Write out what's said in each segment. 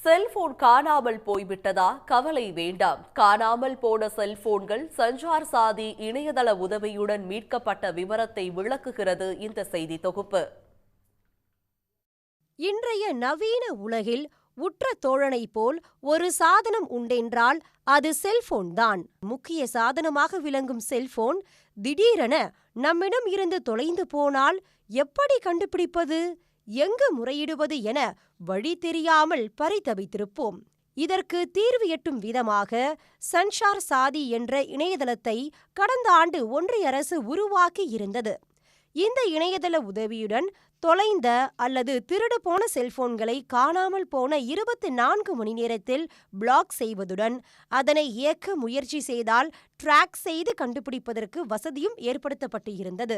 Cellphone காணாமல் போய்விட்டதா? கவலை வேண்டாம். காணாமல் போன செல்போன்கள் சஞ்சார் சாதி இணையதள உதவியுடன் மீட்கப்பட்ட விவரத்தை விளக்குகிறது இந்த செய்தி தொகுப்பு. இன்றைய நவீன உலகில் உற்ற தோழனை போல் ஒரு சாதனம் உண்டென்றால் அது செல்போன் தான். முக்கிய சாதனமாக விளங்கும் செல்போன் திடீரென நம்மிடம் இருந்து தொலைந்து போனால் எப்படி கண்டுபிடிப்பது, எங்கு முறையிடுவது என வழி தெரியாமல் பரிதவித்திருப்போம். இதற்கு தீர்வு எட்டும் விதமாக சஞ்சார் சாதி என்ற இணையதளத்தை கடந்த ஆண்டு ஒன்றிய அரசு உருவாக்கி இருந்தது. இந்த இணையதள உதவியுடன் தொலைந்த அல்லது திருடு போன செல்போன்களை காணாமல் போன 24 மணி நேரத்தில் பிளாக் செய்வதுடன் அதனை இயக்க முயற்சி செய்தால் ட்ராக் செய்து கண்டுபிடிப்பதற்கு வசதியும் ஏற்படுத்தப்பட்டு இருந்தது.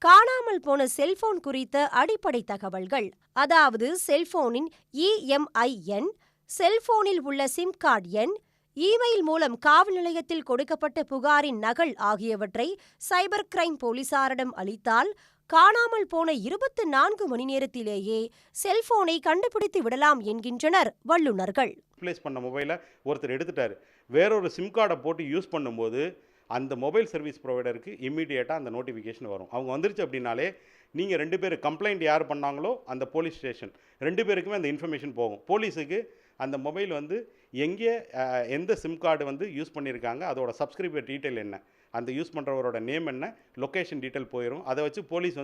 காணாமல் போன செல்போன் குறித்த அடிப்படை தகவல்கள், அதாவது செல்போனின் EMI எண், செல்போனில் உள்ள சிம் கார்டு எண், இமெயில் மூலம் காவல் நிலையத்தில் கொடுக்கப்பட்ட புகாரின் நகல் ஆகியவற்றை சைபர் கிரைம் போலீசாரிடம் அளித்தால் காணாமல் போன 24 மணி நேரத்திலேயே செல்போனை கண்டுபிடித்து விடலாம் என்கின்றனர் வல்லுநர்கள். பண்ண மொபைலை ஒருத்தர் எடுத்துட்டாரு, வேறொரு சிம் கார்டை போட்டு யூஸ் பண்ணும்போது அந்த மொபைல் சர்வீஸ் ப்ரொவைடருக்கு இம்மீடியட்டாக அந்த நோட்டிஃபிகேஷன் வரும். அவங்க வந்துருச்சு அப்படின்னாலே நீங்கள் 2 பேர் கம்ப்ளைண்ட் யார் பண்ணாங்களோ அந்த போலீஸ் ஸ்டேஷன் 2 பேருக்குமே அந்த இன்ஃபர்மேஷன் போகும். போலீஸுக்கு அந்த மொபைல் எங்கே எந்த சிம் கார்டு யூஸ் பண்ணியிருக்காங்க, அதோட சப்ஸ்கிரைபர் டீட்டெயில் என்ன, அந்த யூஸ் பண்ணுறவரோட நேம் என்ன, லொக்கேஷன் டீட்டெயில் போயிடும். அதை வச்சு போலீஸ்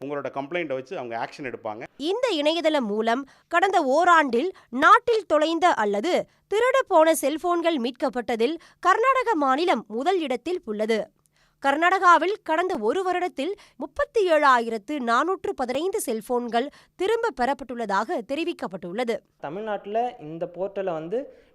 உங்களோட கம்ப்ளைண்ட்டை வச்சு அவங்க ஆக்ஷன் எடுப்பாங்க. இந்த இணையதளம் மூலம் கடந்த ஓராண்டில் நாட்டில் தொலைந்த அல்லது திருடு போன செல்போன்கள் மீட்கப்பட்டதில் கர்நாடக மாநிலம் முதல் இடத்தில் உள்ளது. கர்நாடகாவில் கடந்த ஒரு வருடத்தில் 37,415 செல்போன்கள் திரும்ப பெறப்பட்டுள்ளதாக தெரிவிக்கப்பட்டுள்ளது. தமிழ்நாட்டில் இந்த போர்ட்டலை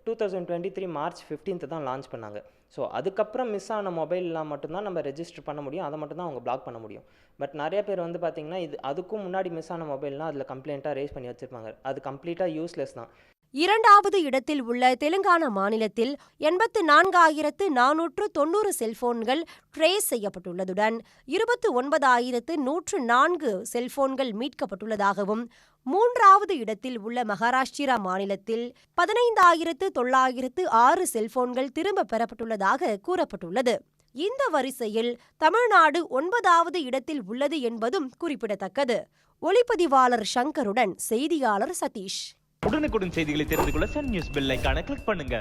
2023 மார்ச் 15 தான் லான்ச் பண்ணாங்க. ஸோ அதுக்கப்புறம் மிஸ் ஆன மொபைல்லாம் மட்டும்தான் நம்ம ரெஜிஸ்டர் பண்ண முடியும், அதை மட்டும் தான் அவங்க பிளாக் பண்ண முடியும். பட் நிறைய பேர் பார்த்தீங்கன்னா அதுக்கும் முன்னாடி மிஸ் ஆன மொபைல்னால் அதில் கம்ப்ளைண்ட்டாக ரேஸ் பண்ணி வச்சுருப்பாங்க. அது கம்ப்ளீட்டாக யூஸ்லெஸ் தான். இரண்டாவது இடத்தில் உள்ள தெலுங்கானா மாநிலத்தில் 84,490 செல்போன்கள் ட்ரேஸ் செய்யப்பட்டுள்ளதுடன் 29,104 செல்போன்கள் மீட்கப்பட்டுள்ளதாகவும், மூன்றாவது இடத்தில் உள்ள மகாராஷ்டிரா மாநிலத்தில் 15,906 செல்போன்கள் திரும்ப பெறப்பட்டுள்ளதாக கூறப்பட்டுள்ளது. இந்த வரிசையில் தமிழ்நாடு 9வது இடத்தில் உள்ளது என்பதும் குறிப்பிடத்தக்கது. ஒளிப்பதிவாளர் சங்கருடன் செய்தியாளர் சதீஷ். உடனுக்குடன் செய்திகளை தெரிந்து கொள்ள சன் நியூஸ் பெல் ஐகானை கிளிக் பண்ணுங்க.